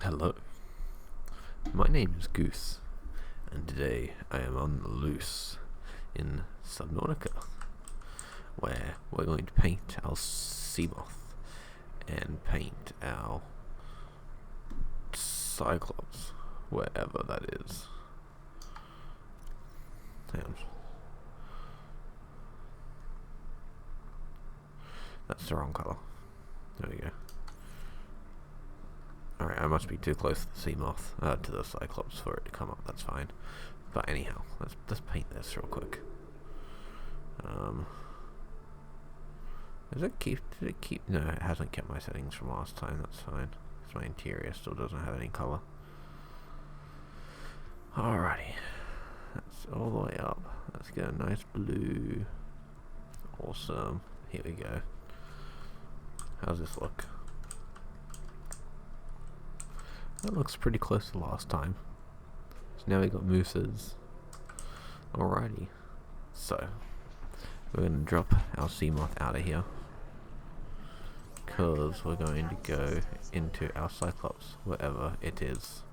Hello, my name is Goose, and today I am on the loose in Subnautica, where we're going to paint our sea moth and paint our cyclops, wherever that is. Damn. That's the wrong colour. There we go. Alright, I must be too close to the sea moth, to the cyclops for it to come up, that's fine. But anyhow, let's paint this real quick. Did it keep, no, it hasn't kept my settings from last time, that's fine. Because my interior still doesn't have any colour. Alrighty, that's all the way up. Let's get a nice blue. Awesome, here we go. How's this look? That looks pretty close to last time. So now we got mooses. Alrighty. So, we're going to drop our sea moth out of here. Because we're going to go into our cyclops, wherever it is.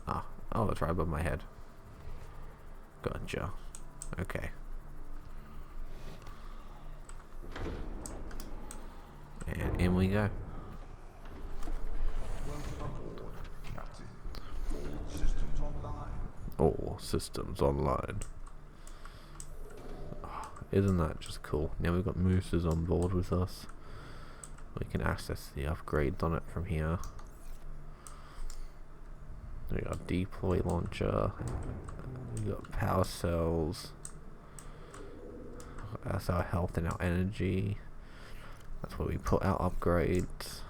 Oh, it's right above my head. Gotcha. Okay. And in we go. Oh, systems online. Oh, isn't that just cool? Now we've got mooses on board with us. We can access the upgrades on it from here. We got deploy launcher. We got power cells. That's our health and our energy. That's where we put our upgrades.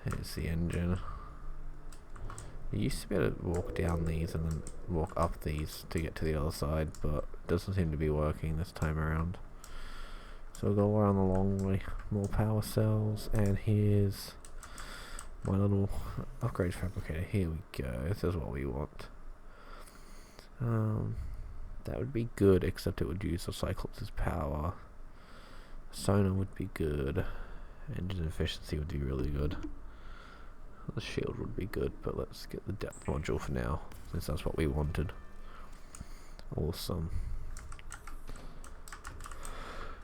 Here's the engine. You used to be able to walk down these and then walk up these to get to the other side, but it doesn't seem to be working this time around. So we'll go around the long way. More power cells, and here's my little upgrade fabricator. Here we go. This is what we want. That would be good, except it would use the Cyclops' power. Sonar would be good. Engine efficiency would be really good. The shield would be good, but let's get the depth module for now, since that's what we wanted. Awesome.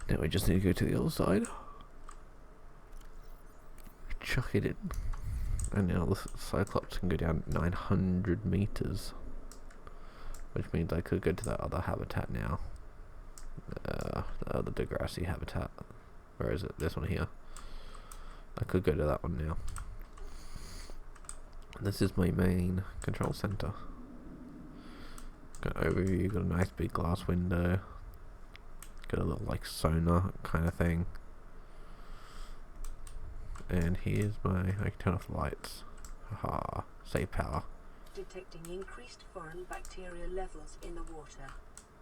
Now we just need to go to the other side. Chuck it in. And now the Cyclops can go down 900 meters. Which means I could go to that other habitat now. The other Degrassi habitat. Where is it? This one here. I could go to that one now. This is my main control center. Got an overview, got a nice big glass window. Got a little like sonar kind of thing. And here's my, I can turn off the lights. Haha, save power. Detecting increased foreign bacteria levels in the water.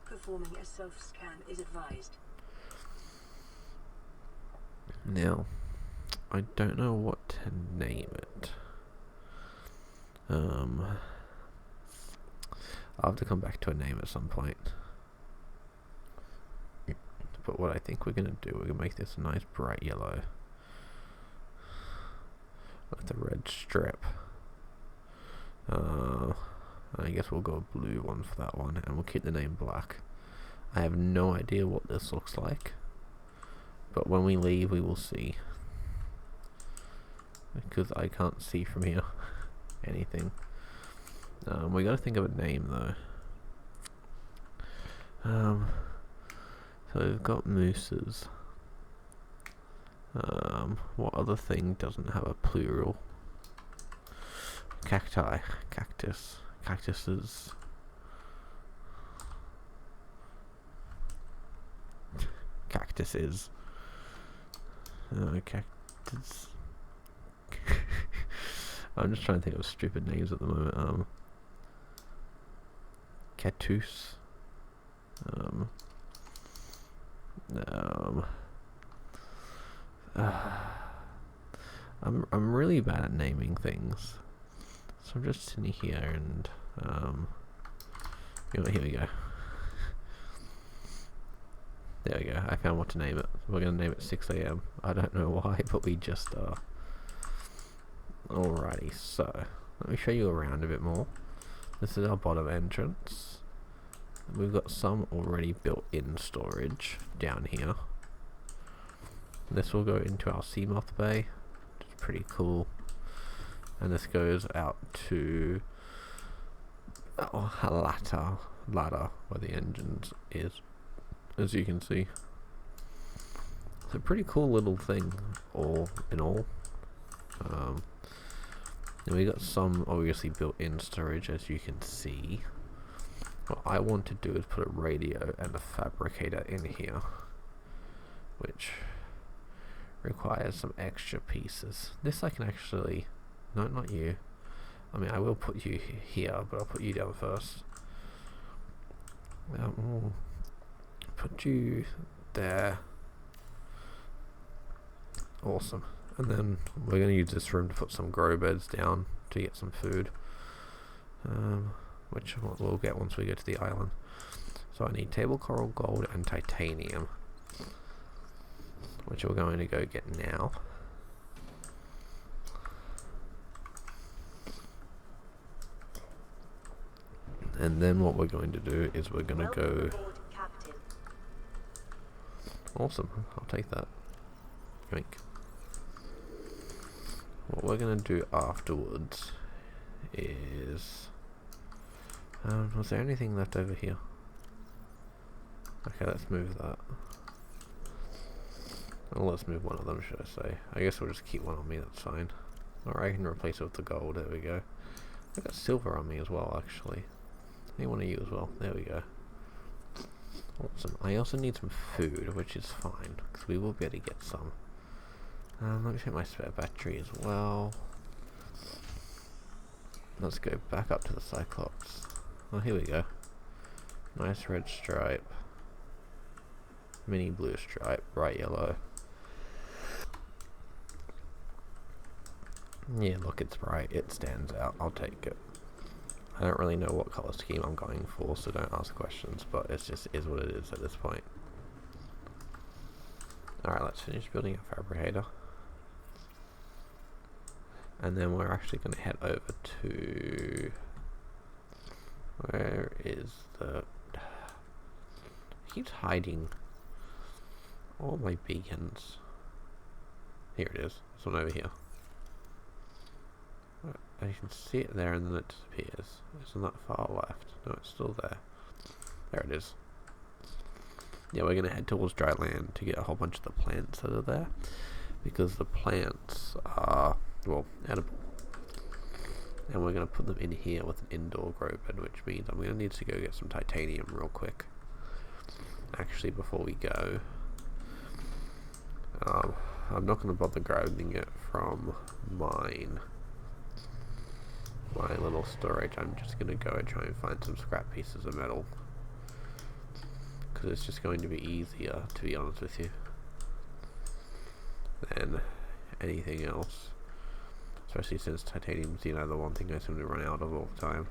Performing a self-scan is advised. Now, I don't know what to name it. I'll have to come back to a name at some point. But what I think we're going to do, we're going to make this a nice bright yellow. With a red strip. I guess we'll go a blue one for that one, and we'll keep the name black. I have no idea what this looks like. But when we leave, we will see. Because I can't see from here anything. We gotta think of a name though. So we've got mooses. What other thing doesn't have a plural? Cacti, cactus, cactuses. Cactuses. Cactus. I'm just trying to think of stupid names at the moment. Cactus. I'm really bad at naming things, so I'm just sitting here and here we go. There we go. I found what to name it. We're gonna name it 6 AM. I don't know why, but we just are. Alrighty, so let me show you around a bit more. This is our bottom entrance. We've got some already built-in storage down here. This will go into our Seamoth Bay, which is pretty cool. And this goes out to our ladder where the engines is, as you can see. It's a pretty cool little thing, all in all. And we got some obviously built-in storage, as you can see. What I want to do is put a radio and a fabricator in here, which requires some extra pieces. This I can actually... No, not you. I mean, I will put you here, but I'll put you down first. Put you there. Awesome. And then we're going to use this room to put some grow beds down to get some food. Which we'll get once we go to the island. So I need table coral, gold, and titanium, which we're going to go get now. And then what we're going to do is we're going to go... Awesome, I'll take that. Yoink. What we're going to do afterwards is... was there anything left over here? Okay, let's move that. Well, let's move one of them, should I say. I guess we'll just keep one on me, that's fine. Or I can replace it with the gold, there we go. I've got silver on me as well, actually. I need one of you as well, there we go. Awesome. I also need some food, which is fine, because we will be able to get some. Let me check my spare battery as well. Let's go back up to the cyclops. Oh, here we go. Nice red stripe. Mini blue stripe, bright yellow. Yeah, look, it's bright. It stands out. I'll take it. I don't really know what colour scheme I'm going for, so don't ask questions, but it just is what it is at this point. Alright, let's finish building our fabricator. And then we're actually going to head over to... Where is the... It keeps hiding all my beacons. Here it is. This one over here. I can see it there and then it disappears. It's on that far left. No, it's still there. There it is. Yeah, we're going to head towards dry land to get a whole bunch of the plants that are there. Because the plants are, well, edible. And we're going to put them in here with an indoor grow bed, which means I'm going to need to go get some titanium real quick. Actually, before we go, I'm not going to bother grabbing it from my little storage. I'm just going to go and try and find some scrap pieces of metal, because it's just going to be easier, to be honest with you, than anything else. Especially since titanium's, the one thing I seem to run out of all the time.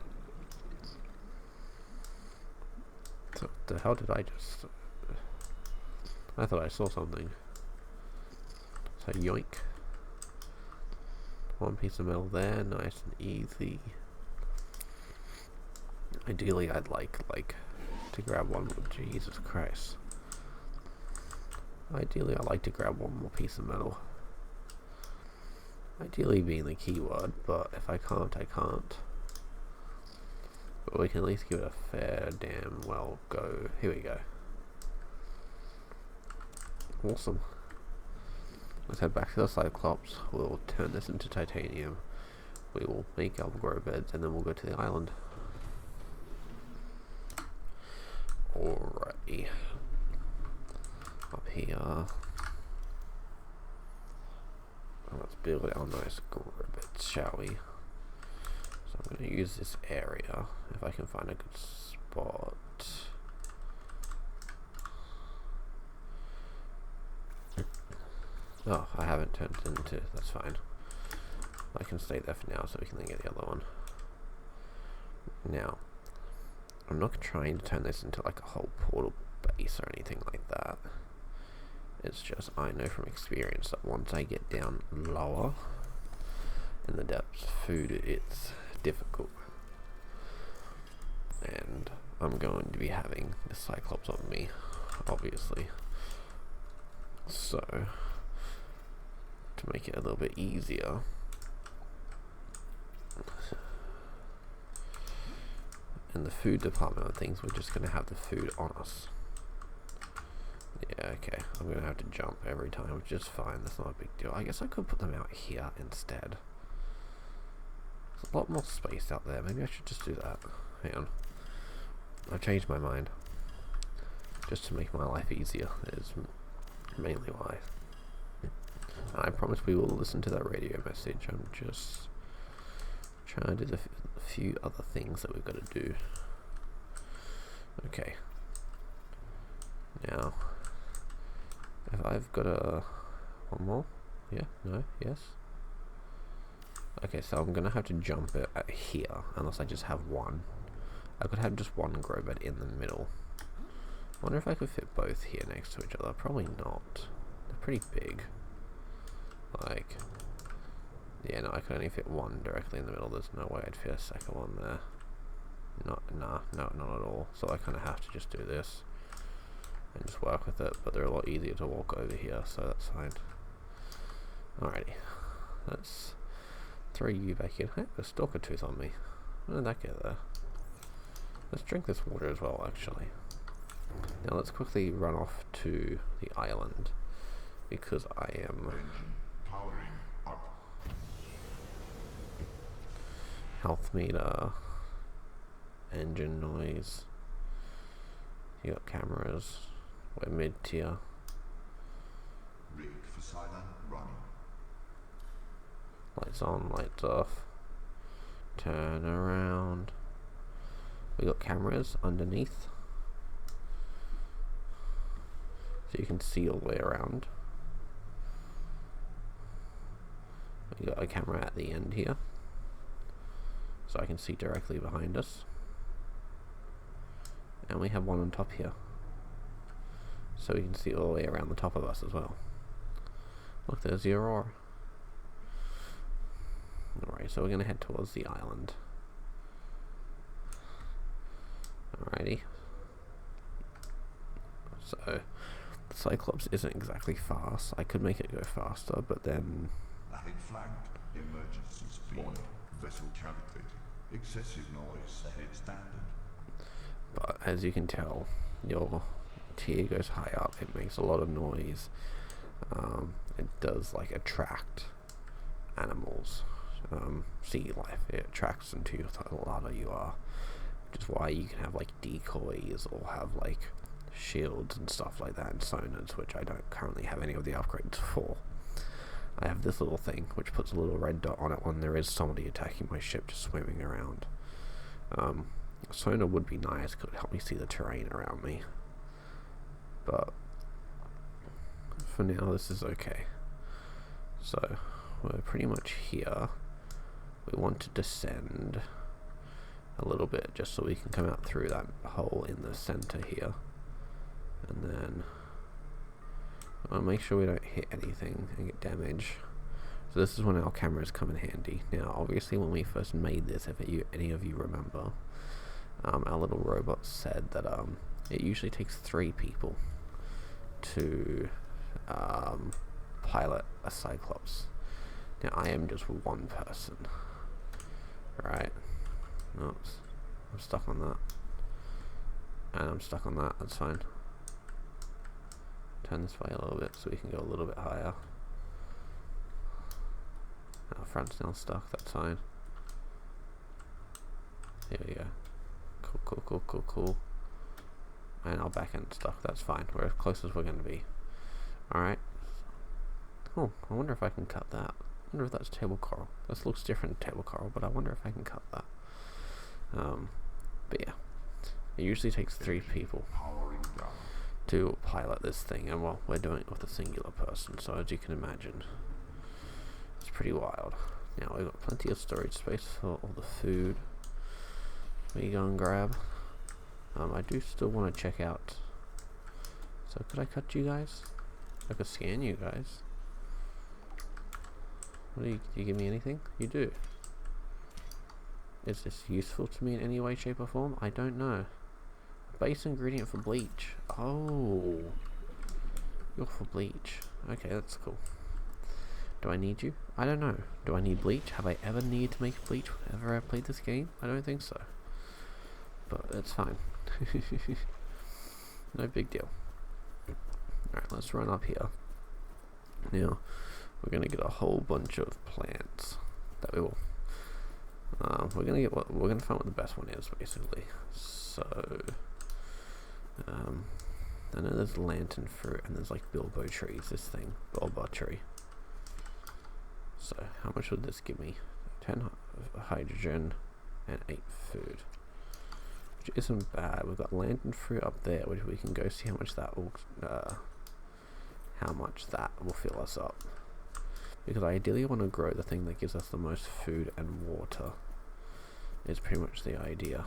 So what the hell did I just... I thought I saw something. So yoink. One piece of metal there, nice and easy. Ideally I'd like to grab one more, Jesus Christ. Ideally I'd like to grab one more piece of metal. Ideally being the keyword, but if I can't, I can't. But we can at least give it a fair damn well go. Here we go. Awesome. Let's head back to the cyclops. We'll turn this into titanium. We will make our grow beds and then we'll go to the island. Alrighty. Up here. Let's build our nice grow beds, shall we? So I'm going to use this area if I can find a good spot. Oh, I haven't turned it into... That's fine. I can stay there for now so we can then get the other one. Now, I'm not trying to turn this into like a whole portal base or anything like that. It's just, I know from experience that once I get down lower, in the depths of food, it's difficult. And I'm going to be having the cyclops on me, obviously. So, to make it a little bit easier, in the food department of things, we're just going to have the food on us. Yeah, okay. I'm going to have to jump every time, which is fine. That's not a big deal. I guess I could put them out here instead. There's a lot more space out there. Maybe I should just do that. Hang on. I've changed my mind. Just to make my life easier is mainly why. I promise we will listen to that radio message. I'm just trying to do a few other things that we've got to do. Okay. Now, if I've got one more, yeah, no, yes. Okay, so I'm gonna have to jump it at here, unless I just have one. I could have just one grow bed in the middle. Wonder if I could fit both here next to each other. Probably not. They're pretty big. Like, yeah, no, I could only fit one directly in the middle. There's no way I'd fit a second one there. No, not at all. So I kind of have to just do this and just work with it. But they're a lot easier to walk over here, so that's fine. Alrighty, let's throw you back in. Hey, a stalker tooth on me. When did that get there? Let's drink this water as well, actually. Now let's quickly run off to the island, because I am powering up. Health meter, engine noise. You got cameras. We're mid tier. Rig for silent running. Lights on, lights off. Turn around. We got cameras underneath, so you can see all the way around. We got a camera at the end here, so I can see directly behind us. And we have one on top here, so we can see all the way around the top of us as well. Look, there's the aurora. Alright, so we're going to head towards the island. Alrighty. So, the cyclops isn't exactly fast. I could make it go faster, but then... Ahead flagged. Emergency speed. Vessel calculated. Excessive noise. Ahead standard. But as you can tell, your tier goes high up. It makes a lot of noise. It does like attract animals, sea life. It attracts them to you the louder you are. Which is why you can have like decoys or have like shields and stuff like that and sonars, which I don't currently have any of the upgrades for. I have this little thing which puts a little red dot on it when there is somebody attacking my ship just swimming around. Sonar would be nice, because it would help me see the terrain around me. But for now this is okay. So we're pretty much here. We want to descend a little bit just so we can come out through that hole in the center here, and then I want to make sure we don't hit anything and get damage. So this is when our cameras come in handy. Now obviously when we first made this, if any of you remember, our little robot said that it usually takes 3 people to pilot a cyclops. Now I am just one person, right? Oops, I'm stuck on that. And I'm stuck on that, that's fine. Turn this way a little bit so we can go a little bit higher. Our front's now stuck, that's fine. Here we go. Cool. And our back end's stuck, that's fine. We're as close as we're going to be. Alright. Oh, I wonder if I can cut that. I wonder if that's table coral. This looks different than table coral, but I wonder if I can cut that. But yeah, it usually takes 3 people to pilot this thing, and well, we're doing it with a singular person, so as you can imagine, it's pretty wild. Now we've got plenty of storage space for all the food we go and grab. I do still want to check out, so could I cut you guys? I could scan you guys. What do you give me anything? You do. Is this useful to me in any way, shape or form? I don't know. Base ingredient for bleach. Oh. You're for bleach. Okay, that's cool. Do I need you? I don't know. Do I need bleach? Have I ever needed to make bleach whenever I've played this game? I don't think so. But it's fine. No big deal. Alright, let's run up here. Now, we're going to get a whole bunch of plants that we will. We're going to find what the best one is, basically. So, I know there's lantern fruit and there's like bilbo trees. This thing, bilbo tree. So, how much would this give me? 10 hydrogen and 8 food, which isn't bad. We've got lantern fruit up there, which we can go see how much that will fill us up. Because I ideally want to grow the thing that gives us the most food and water. Is pretty much the idea.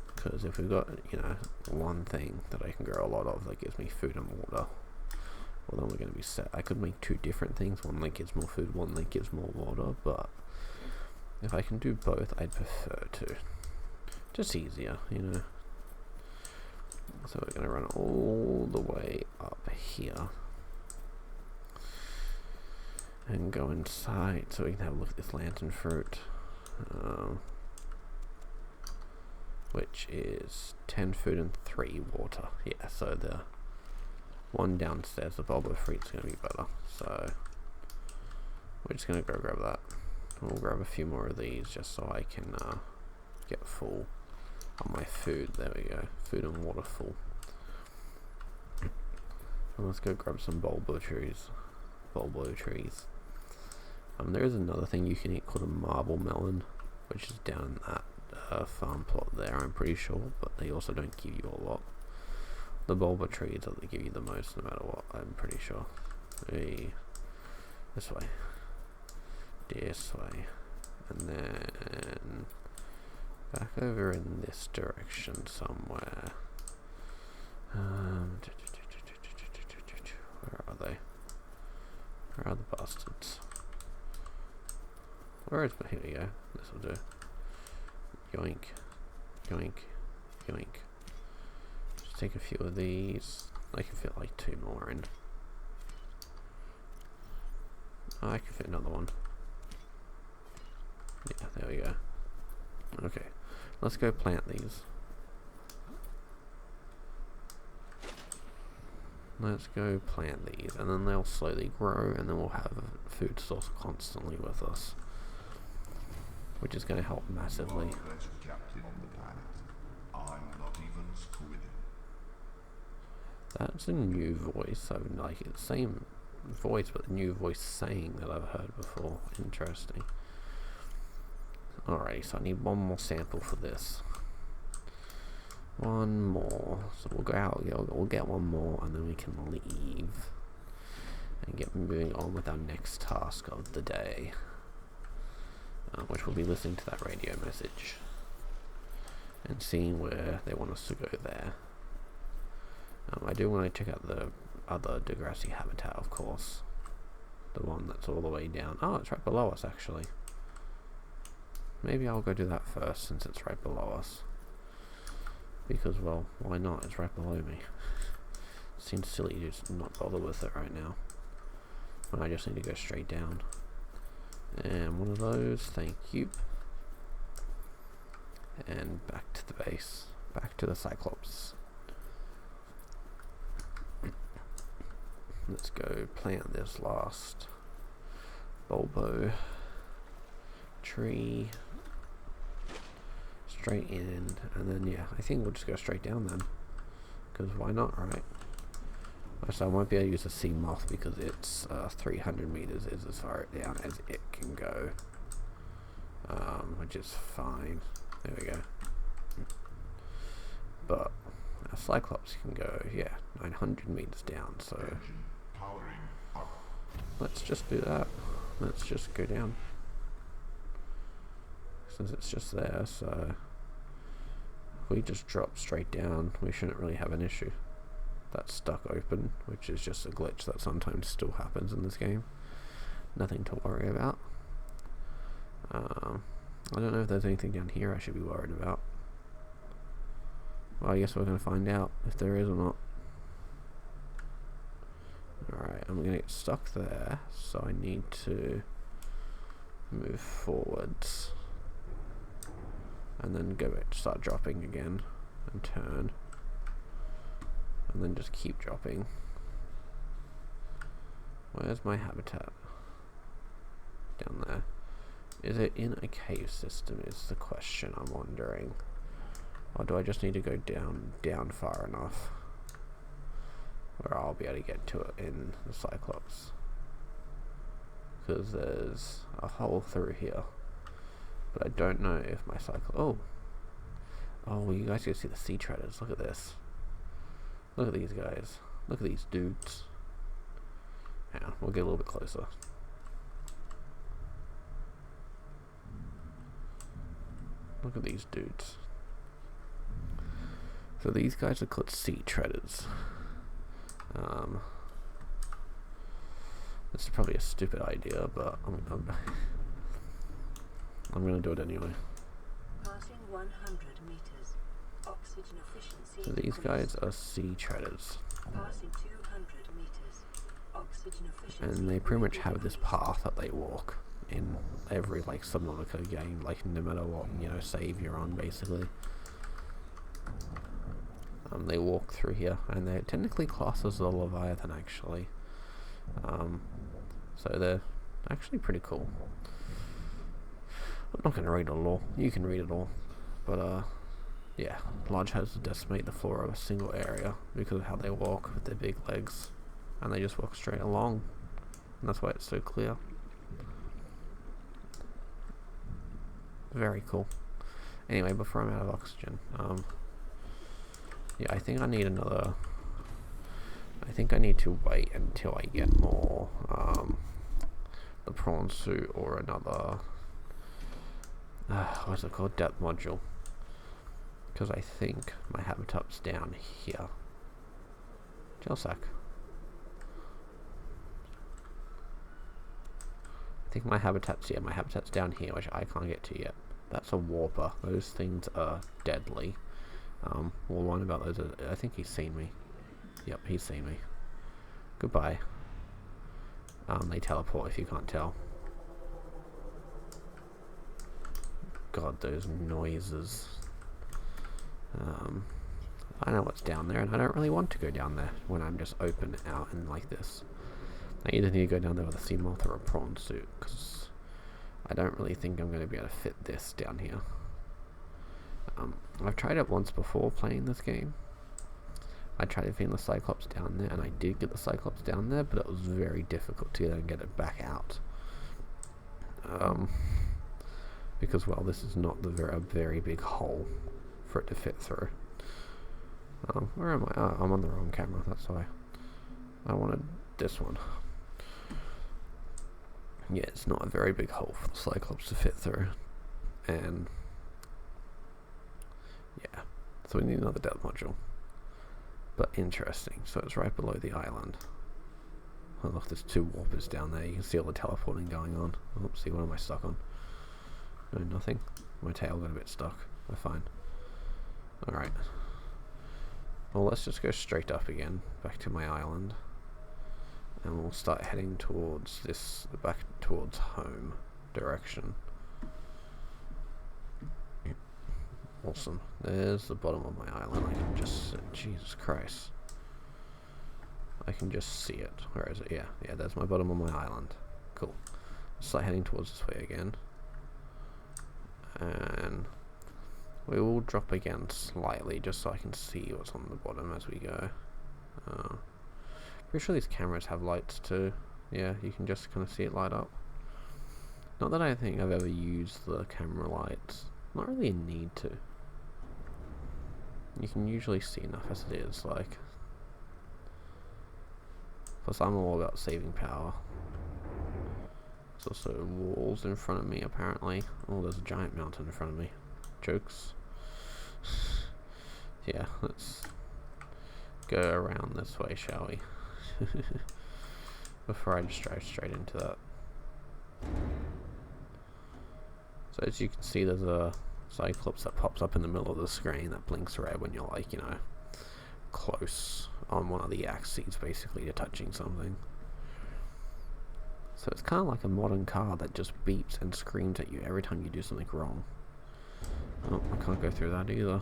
Because if we've got, you know, one thing that I can grow a lot of that gives me food and water, well, then we're going to be set. I could make 2 different things, one that gives more food, one that gives more water, but if I can do both, I'd prefer to. Just easier, you know. So we're going to run all the way up here and go inside so we can have a look at this lantern fruit, which is 10 food and 3 water. Yeah, so the one downstairs, the bulbo fruit's going to be better. So we're just going to go grab that. We'll grab a few more of these just so I can get full on my food. There we go, food and water full. And let's go grab some bulbo trees. There is another thing you can eat called a marble melon, which is down that farm plot there, I'm pretty sure, but they also don't give you a lot. The bulbo trees are that give you the most no matter what, I'm pretty sure. Hey, this way, and then back over in this direction somewhere. Where are they? Where are the bastards? Where is my? Here we go. This will do. Yoink, yoink, yoink. Just take a few of these. I can fit like 2 more in. Oh, I can fit another one. Yeah, there we go. Okay, let's go plant these. Let's go plant these, and then they'll slowly grow, and then we'll have a food source constantly with us, which is going to help massively. You are the best captain on the planet. I'm not even squid. That's a new voice. I mean, like it's the same voice, but a new voice saying that I've heard before. Interesting. Alright, so I need one more sample for this. One more. So we'll go out, we'll get one more, and then we can leave and get moving on with our next task of the day, which will be listening to that radio message and seeing where they want us to go there. I do want to check out the other Degrassi habitat, of course. The one that's all the way down. Oh, it's right below us, actually. Maybe I'll go do that first, since it's right below us. Because, well, why not? It's right below me. Seems silly to just not bother with it right now, when I just need to go straight down. And one of those, thank you. And back to the base. Back to the Cyclops. Let's go plant this last bulbo tree. Straight in, and then yeah, I think we'll just go straight down then, because why not, right? So I won't be able to use the sea moth because it's 300 meters is as far down as it can go, which is fine. There we go. But a cyclops can go, yeah, 900 meters down. So let's just do that. Let's just go down, since it's just there. So if we just drop straight down, we shouldn't really have an issue. That's stuck open, which is just a glitch that sometimes still happens in this game. nothing to worry about. I don't know if there's anything down here I should be worried about. Well, I guess we're going to find out if there is or not. Alright, I'm going to get stuck there, so I need to move forwards. And then go back, start dropping again, and turn. And then just keep dropping. Where's my habitat? Down there. Is it in a cave system is the question I'm wondering. Or do I just need to go down far enough where I'll be able to get to it in the cyclops? Because there's a hole through here. But I don't know if my cyclops... Oh, you guys can see the sea treaders. Look at this. Look at these guys. Look at these dudes. Hang on, we'll get a little bit closer. Look at these dudes. So these guys are called sea treaders. This is probably a stupid idea, but I'm gonna do it anyway. Passing 100 meters. Oxygen efficiency. So these guys are sea treaders. Passing 200 meters. Oxygen efficiency. And they pretty much have this path that they walk in every like Subnautica game, like no matter what, you know, save you're on basically. They walk through here, and they're technically classed as a Leviathan actually. So they're actually pretty cool. I'm not going to read it all. You can read it all. But yeah, large has to decimate the floor of a single area because of how they walk with their big legs, and they just walk straight along, and that's why it's so clear. Very cool. Anyway, before I'm out of oxygen, yeah, I think I need another. I think I need to wait until I get more the prawn suit or another. What's it called? Depth module. Because I think my habitat's down here. Chill sec. I think my habitat's my habitat's down here, which I can't get to yet. That's a warper. Those things are deadly. We'll learn about those. I think he's seen me. Yep, he's seen me. Goodbye. They teleport if you can't tell. God, those noises. I know what's down there, and I don't really want to go down there when I'm just open out and like this. I either need to go down there with a sea moth or a prawn suit, because I don't really think I'm going to be able to fit this down here. I've tried it once before playing this game. I tried to find the cyclops down there, and I did get the cyclops down there, but it was very difficult to then get it back out. Because, well, this is not a very big hole for it to fit through. Where am I? I'm on the wrong camera, that's why. I wanted this one. Yeah, it's not a very big hole for the cyclops to fit through. And yeah, so we need another depth module. But interesting, so it's right below the island. Oh look, there's two warpers down there. You can see all the teleporting going on. Oops, see, what am I stuck on? No, nothing. My tail got a bit stuck. We're fine. Alright. Well, let's just go straight up again, back to my island. And we'll start heading towards this, back towards home direction. Awesome. There's the bottom of my island. I can just... Jesus Christ. I can just see it. Where is it? Yeah, there's my bottom of my island. Cool. Start heading towards this way again. And we will drop again slightly just so I can see what's on the bottom as we go. Pretty sure these cameras have lights too. Yeah, you can just kind of see it light up. Not that I think I've ever used the camera lights. Not really a need to. You can usually see enough as it is, like. Plus I'm all about saving power. There's also walls in front of me apparently. Oh, there's a giant mountain in front of me. Jokes. Yeah, let's go around this way, shall we? Before I just drive straight into that. So as you can see, there's a cyclops that pops up in the middle of the screen that blinks red when you're like, you know, close on one of the axes, basically, to touching something. So it's kind of like a modern car that just beeps and screams at you every time you do something wrong. Oh, I can't go through that either.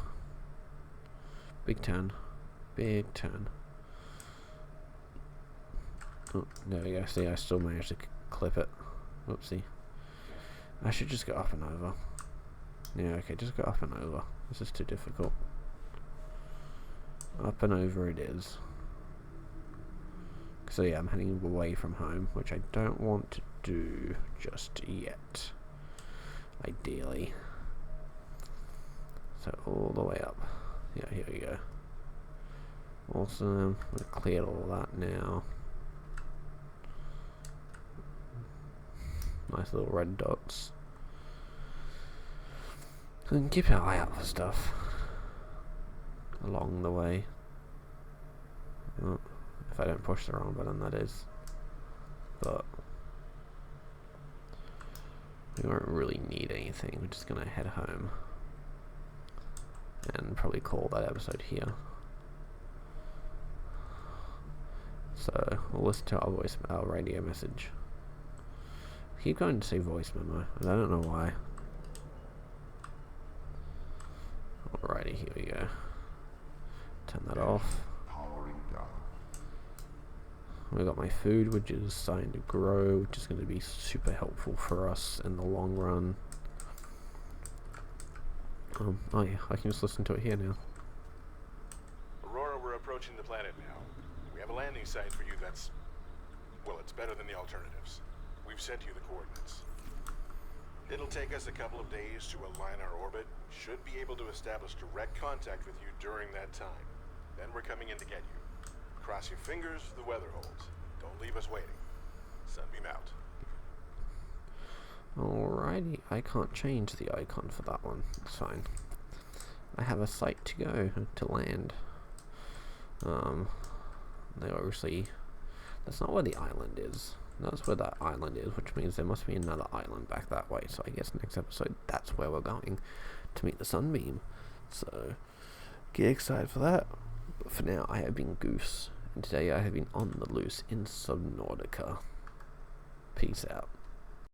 Big turn. Big turn. Oh, there we go. See, I still managed to clip it. Whoopsie. I should just go up and over. Yeah, okay, just go up and over. This is too difficult. Up and over it is. So yeah, I'm heading away from home, which I don't want to do just yet. Ideally. So all the way up. Yeah, here we go. Awesome. We've cleared all that now. Nice little red dots. And keep an eye out for stuff along the way. Oh, if I don't push the wrong button, that is. But we won't really need anything. We're just gonna head home and probably call that episode here. So we'll listen to our radio message. I keep going to say voice memo, and I don't know why. Alrighty, here we go. Turn that off. Powering down. We got my food, which is starting to grow, which is going to be super helpful for us in the long run. Oh yeah, I can just listen to it here now. Aurora, we're approaching the planet now. We have a landing site for you that's... well, it's better than the alternatives. We've sent you the coordinates. It'll take us a couple of days to align our orbit. Should be able to establish direct contact with you during that time. Then we're coming in to get you. Cross your fingers the weather holds. Don't leave us waiting. Sunbeam out. Alrighty, I can't change the icon for that one. It's fine. I have a site to go to land. They obviously... that's not where the island is. That's where that island is, which means there must be another island back that way. So I guess next episode, that's where we're going to meet the Sunbeam. So get excited for that. But for now, I have been Goose, and today I have been on the loose in Subnautica. Peace out.